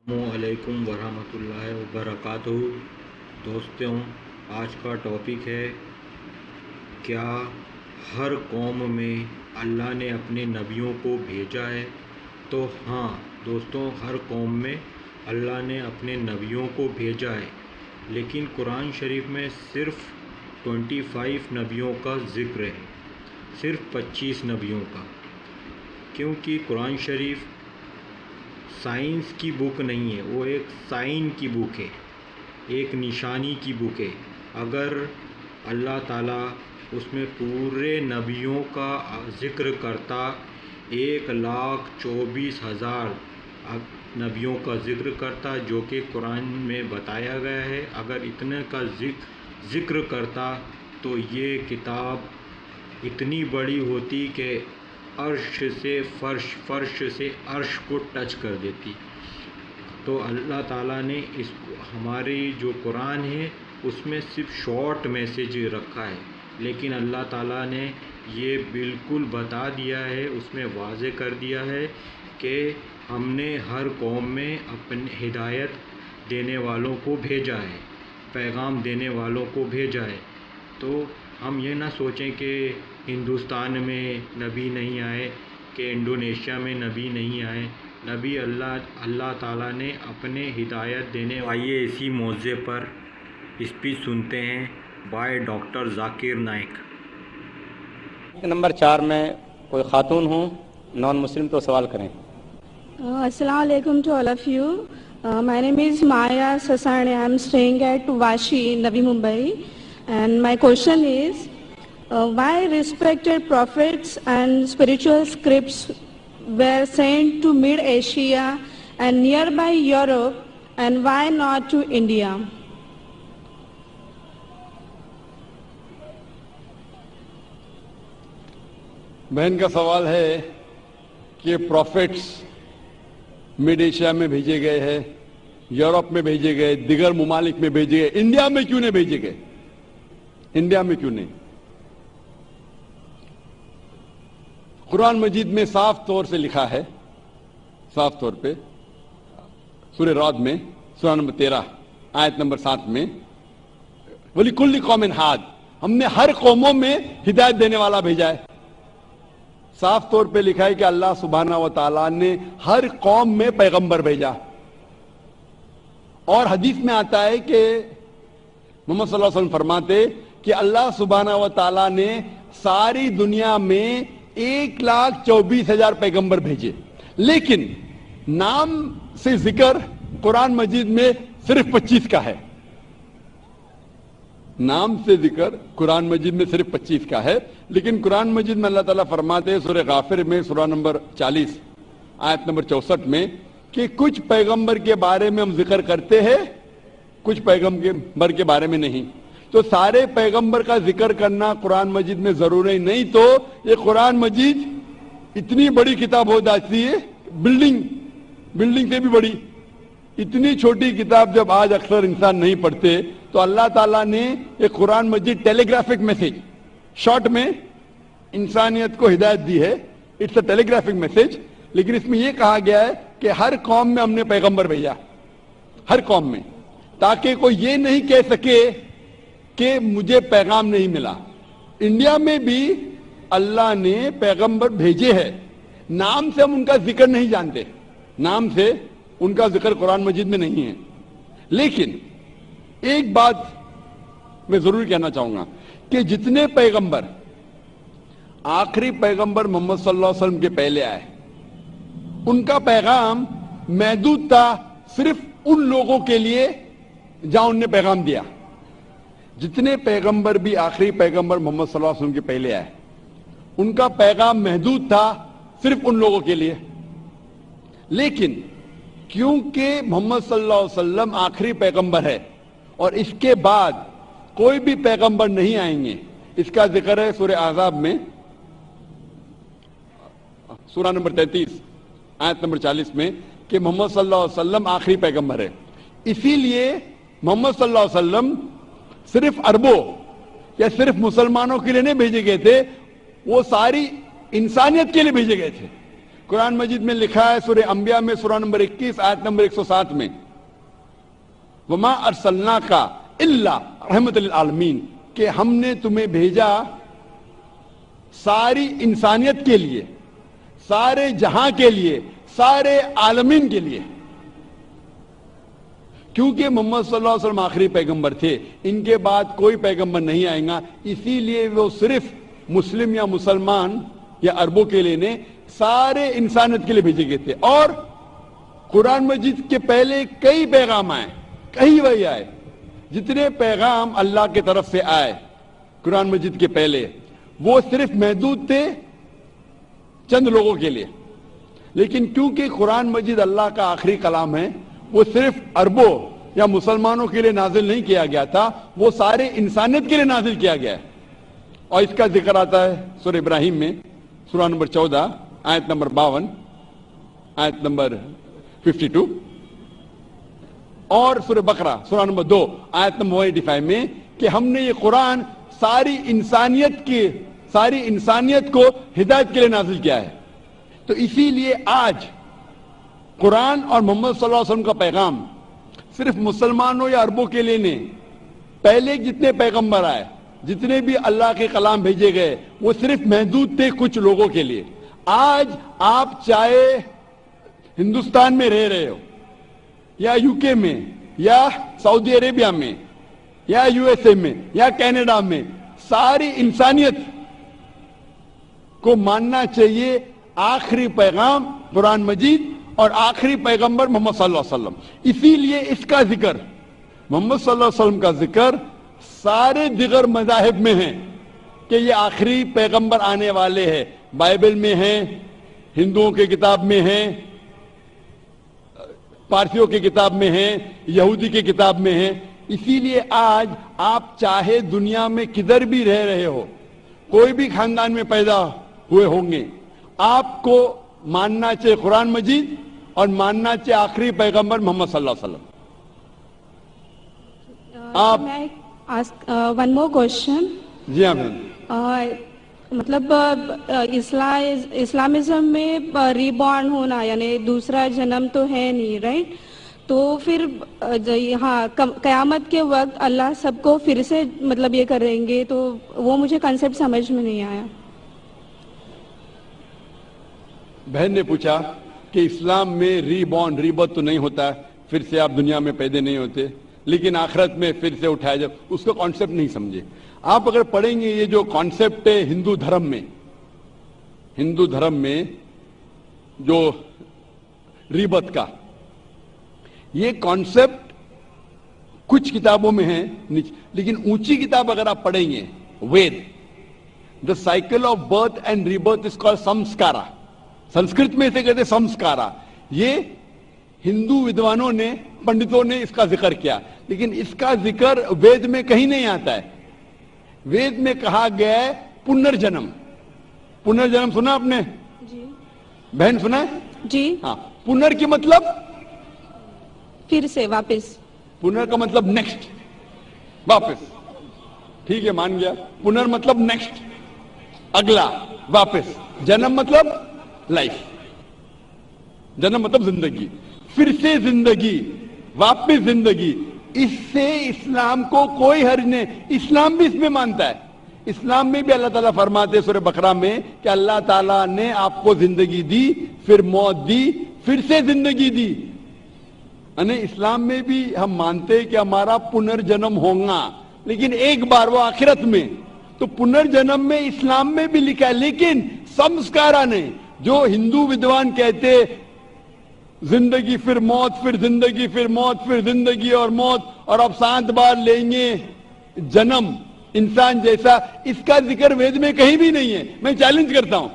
السلام علیکم ورحمۃ اللہ وبرکاتہ۔ دوستوں، آج کا ٹاپک ہے کیا ہر قوم میں اللہ نے اپنے نبیوں کو بھیجا ہے؟ تو ہاں دوستوں، ہر قوم میں اللہ نے اپنے نبیوں کو بھیجا ہے، لیکن قرآن شریف میں صرف 25 نبیوں کا ذکر ہے، صرف 25 نبیوں کا، کیونکہ قرآن شریف سائنس کی بک نہیں ہے، وہ ایک سائن کی بک ہے، ایک نشانی کی بک ہے۔ اگر اللہ تعالیٰ اس میں پورے نبیوں کا ذکر کرتا، 1,24,000 نبیوں کا ذکر کرتا جو کہ قرآن میں بتایا گیا ہے، اگر اتنے کا ذکر کرتا تو یہ کتاب اتنی بڑی ہوتی کہ عرش سے فرش سے عرش کو ٹچ کر دیتی۔ تو اللہ تعالیٰ نے ہماری جو قرآن ہے اس میں صرف شارٹ میسیج رکھا ہے، لیکن اللہ تعالیٰ نے یہ بالکل بتا دیا ہے، اس میں واضح کر دیا ہے کہ ہم نے ہر قوم میں اپنی ہدایت دینے والوں کو بھیجا ہے، پیغام دینے والوں کو بھیجا ہے۔ تو ہم یہ نہ سوچیں کہ ہندوستان میں نبی نہیں آئے، کہ انڈونیشیا میں نبی نہیں آئے، نبی اللہ تعالیٰ نے اپنے ہدایت دینے آئیے اسی موضوع پر اسپیچ سنتے ہیں bye doctor Zakir Naik. Number 4 میں کوئی خاتون ہوں نان مسلم تو سوال کریں۔ Assalamu alaikum to all of you. My name is Maya Sasani. I am staying at Vashi, Navi Mumbai. And my question is, why respected prophets and spiritual scripts were sent to Mid-Asia and nearby Europe, and why not to India? بہن کا سوال ہے کہ prophets mid Asia میں بھیجے گئے ہیں، Europe میں بھیجے گئے، دیگر ممالک میں بھیجے گئے، انڈیا میں کیوں نہیں بھیجے گئے؟ انڈیا میں کیوں نہیں؟ قرآن مجید میں صاف طور سے لکھا ہے، صاف طور پہ سورہ رعد میں سورہ نمبر 13 آیت نمبر 7 میں وَلِكُلِّ قَوْمٍ ہَادٍ، ہم نے ہر قوموں میں ہدایت دینے والا بھیجا ہے۔ صاف طور پہ لکھا ہے کہ اللہ سبحانہ و تعالیٰ نے ہر قوم میں پیغمبر بھیجا، اور حدیث میں آتا ہے کہ محمد صلی اللہ علیہ وسلم فرماتے کہ اللہ سبحانہ و تعالیٰ نے ساری دنیا میں 1,24,000 پیغمبر بھیجے، لیکن نام سے ذکر قرآن مجید میں صرف 25 کا ہے۔ نام سے ذکر قرآن مجید میں صرف 25 کا ہے، لیکن قرآن مجید میں اللہ تعالیٰ فرماتے ہیں سورہ غافر میں سورہ نمبر 40 آیت نمبر 64 میں کہ کچھ پیغمبر کے بارے میں ہم ذکر کرتے ہیں، کچھ پیغمبر کے بارے میں نہیں۔ تو سارے پیغمبر کا ذکر کرنا قرآن مجید میں ضروری نہیں، تو یہ قرآن مجید اتنی بڑی کتاب ہو جاتی ہے، بلڈنگ سے بھی بڑی۔ اتنی چھوٹی کتاب جب آج اکثر انسان نہیں پڑھتے، تو اللہ تعالیٰ نے یہ Quran Majeed telegraphic message short میں انسانیت کو ہدایت دی ہے، it's a telegraphic message, لیکن اس میں یہ کہا گیا ہے کہ ہر قوم میں ہم نے پیغمبر بھیجا، ہر قوم میں، تاکہ کوئی یہ نہیں کہہ سکے کہ مجھے پیغام نہیں ملا۔ انڈیا میں بھی اللہ نے پیغمبر بھیجے ہیں، نام سے ہم ان کا ذکر نہیں جانتے، نام سے ان کا ذکر قرآن مجید میں نہیں ہے، لیکن ایک بات میں ضرور کہنا چاہوں گا کہ جتنے پیغمبر، آخری پیغمبر محمد صلی اللہ علیہ وسلم کے پہلے آئے، ان کا پیغام محدود تھا صرف ان لوگوں کے لیے جہاں ان نے پیغام دیا۔ جتنے پیغمبر بھی آخری پیغمبر محمد صلی اللہ علیہ وسلم کے پہلے آئے، ان کا پیغام محدود تھا صرف ان لوگوں کے لیے، لیکن کیونکہ محمد صلی اللہ علیہ وسلم آخری پیغمبر ہے اور اس کے بعد کوئی بھی پیغمبر نہیں آئیں گے، اس کا ذکر ہے سورہ احزاب میں سورہ نمبر 33 آیت نمبر 40 میں کہ محمد صلی اللہ علیہ وسلم آخری پیغمبر ہے۔ اسی لیے محمد صلی اللہ علیہ وسلم صرف عربوں یا صرف مسلمانوں کے لیے نہیں بھیجے گئے تھے، وہ ساری انسانیت کے لیے بھیجے گئے تھے۔ قرآن مجید میں لکھا ہے سورہ انبیاء میں سورہ نمبر 21 آیت نمبر 107 میں وما ارسلناک الا رحمت للعالمین، کہ ہم نے تمہیں بھیجا ساری انسانیت کے لیے، سارے جہاں کے لیے، سارے عالمین کے لیے، کیونکہ محمد صلی اللہ علیہ وسلم آخری پیغمبر تھے، ان کے بعد کوئی پیغمبر نہیں آئے گا، اسی لیے وہ صرف مسلم یا مسلمان یا عربوں کے لیے نہیں، سارے انسانیت کے لیے بھیجے گئے تھے۔ اور قرآن مجید کے پہلے کئی پیغام آئے، کئی وحی آئے، جتنے پیغام اللہ کی طرف سے آئے قرآن مجید کے پہلے وہ صرف محدود تھے چند لوگوں کے لیے، لیکن کیونکہ قرآن مجید اللہ کا آخری کلام ہے، وہ صرف عربوں یا مسلمانوں کے لیے نازل نہیں کیا گیا تھا، وہ سارے انسانیت کے لیے نازل کیا گیا ہے۔ اور اس کا ذکر آتا ہے سورہ ابراہیم میں سورہ نمبر 14 آیت نمبر 52 آیت نمبر 52، اور سورہ بقرہ سورہ نمبر 2 آیت نمبر 185 میں کہ ہم نے یہ قرآن ساری انسانیت کو ہدایت کے لیے نازل کیا ہے۔ تو اسی لیے آج قرآن اور محمد صلی اللہ علیہ وسلم کا پیغام صرف مسلمانوں یا عربوں کے لیے نہیں، پہلے جتنے پیغمبر آئے، جتنے بھی اللہ کے کلام بھیجے گئے، وہ صرف محدود تھے کچھ لوگوں کے لیے۔ آج آپ چاہے ہندوستان میں رہ رہے ہو یا یو کے میں یا سعودی عربیہ میں یا یو ایس اے میں یا کینیڈا میں، ساری انسانیت کو ماننا چاہیے آخری پیغام قرآن مجید اور آخری پیغمبر محمد صلی اللہ علیہ وسلم۔ اسی لیے اس کا ذکر، محمد صلی اللہ علیہ وسلم کا ذکر سارے دیگر مذاہب میں ہیں کہ یہ آخری پیغمبر آنے والے ہیں، بائبل میں ہیں، ہندوؤں کی کتاب میں ہیں، پارسیوں کی کتاب میں ہیں، یہودی کی کتاب میں ہیں۔ اسی لیے آج آپ چاہے دنیا میں کدھر بھی رہ رہے ہو، کوئی بھی خاندان میں پیدا ہوئے ہوں گے، آپ کو ماننا چاہیے قرآن مجید اور ماننا چاہیے آخری پیغمبر محمد صلی اللہ علیہ وسلم۔ آپ ون مور کوشچن۔ جی ہاں بہن، مطلب اسلامزم میں ری بورن ہونا یعنی دوسرا جنم تو ہے نہیں، رائٹ؟ تو پھر ہاں قیامت کے وقت اللہ سب کو پھر سے مطلب یہ کریں گے، تو وہ مجھے کنسیپٹ سمجھ میں نہیں آیا۔ بہن نے پوچھا کہ اسلام میں ری بورن، ری برتھ تو نہیں ہوتا، پھر سے آپ دنیا میں پیدا نہیں ہوتے، لیکن آخرت میں پھر سے اٹھایا جائے، اس کا کانسیپٹ نہیں سمجھے۔ آپ اگر پڑھیں گے یہ جو کانسیپٹ ہے ہندو دھرم میں جو ری برتھ کا، یہ کانسیپٹ کچھ کتابوں میں ہے، لیکن اونچی کتاب اگر آپ پڑھیں گے Veda, the cycle of birth and rebirth is called samskara, Sanskrit میں اسے کہتے ہیں سمسکارا۔ یہ ہندو ودوانوں نے، پنڈتوں نے اس کا ذکر کیا، لیکن اس کا ذکر وید میں کہیں نہیں آتا ہے۔ وید میں کہا گیا ہے پنرجنم۔ پنرجنم سنا آپ نے؟ جی بہن سنا ہے؟ جی ہاں، پنر کی مطلب پھر سے واپس، پنر کا مطلب نیکسٹ، واپس، ٹھیک ہے مان گیا۔ پنر مطلب نیکسٹ، اگلا، واپس۔ جنم مطلب لائف، جنم مطلب زندگی، پھر سے زندگی، واپس زندگی۔ اس سے اسلام کو کوئی حرج نہیں، اسلام بھی اس میں مانتا ہے۔ اسلام میں بھی اللہ تعالیٰ فرماتے سورہ بقرہ میں کہ اللہ تعالیٰ نے آپ کو زندگی دی، پھر موت دی، پھر سے زندگی دی۔ یعنی اسلام میں بھی ہم مانتے کہ ہمارا پنرجنم ہوگا، لیکن ایک بار، وہ آخرت میں۔ تو پنرجنم میں اسلام میں بھی لکھا ہے، لیکن سمسکارا نہیں۔ جو ہندو ودوان کہتے زندگی پھر موت، پھر زندگی پھر موت، پھر زندگی اور موت، اور اب 7 بار لیں گے جنم انسان جیسا، اس کا ذکر وید میں کہیں بھی نہیں ہے۔ میں چیلنج کرتا ہوں،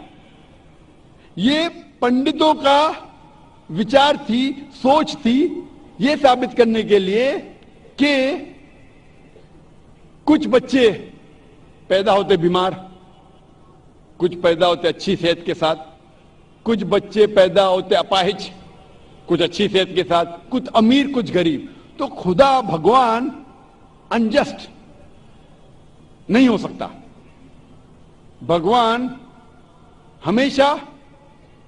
یہ پنڈتوں کا وچار تھی، سوچ تھی، یہ ثابت کرنے کے لیے کہ کچھ بچے پیدا ہوتے بیمار، کچھ پیدا ہوتے اچھی صحت کے ساتھ، کچھ بچے پیدا ہوتے اپاہج، کچھ اچھی صحت کے ساتھ، کچھ امیر کچھ غریب۔ تو خدا بھگوان انجسٹ نہیں ہو سکتا۔ بھگوان ہمیشہ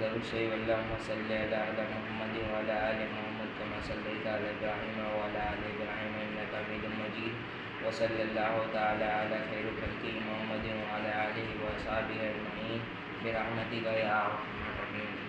درود شریف اللہم صلی علی محمد وعلی آل محمد کما صلیت علی ابراہیم وعلی آل ابراہیم انک حمید مجید وصلی اللہ تعالی علی خیر خلقہ محمد وعلی آلہ وصحبہ اجمعین برحمتک یا ارحم الراحمین.